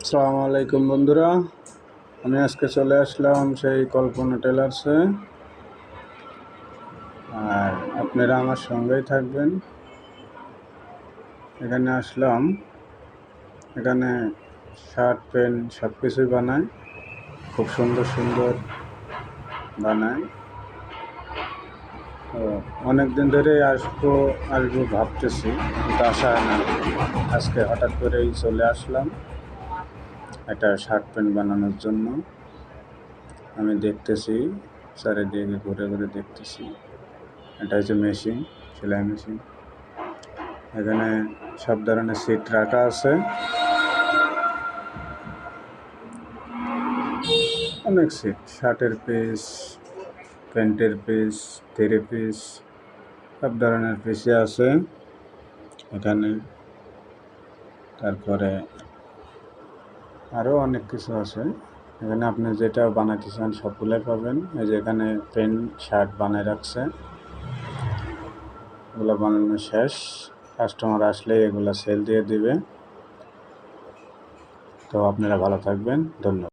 আসসালামু আলাইকুম বন্ধুরা, আমি আজকে চলে আসলাম সেই কল্পনা টেলার্সে। আর আপনারা আমার সঙ্গেই থাকবেন। এখানে আসলাম, এখানে শার্ট প্যান্ট সব কিছুই বানায়, খুব সুন্দর সুন্দর বানায়। তো অনেক দিন ধরেই আসবো ভাবতেছি, কিন্তু আসা হয় না। আজকে হঠাৎ করেই চলে আসলাম একটা শার্ট প্যান্ট বানানোর জন্য। আমি দেখতেছি, চারিদিকে ঘুরে ঘুরে দেখতেছি। এটা হচ্ছে মেশিন, সেলাই মেশিন। এখানে সব ধরনের সিট রাখা আছে, অনেক সিট, শার্টের পিস, প্যান্টের পিস, থ্রি পিস, সব ধরনের পিসে আছে এখানে। তারপরে আরও অনেক কিছু আছে এখানে, আপনি যেটা বানাতে চান সবগুলোই পাবেন। এই যে এখানে প্যান্ট শার্ট বানায় রাখছে, এগুলো বানানো শেষ, কাস্টমার আসলে এগুলো সেল দিয়ে দিবে। তো আপনারা ভালো থাকবেন, ধন্যবাদ।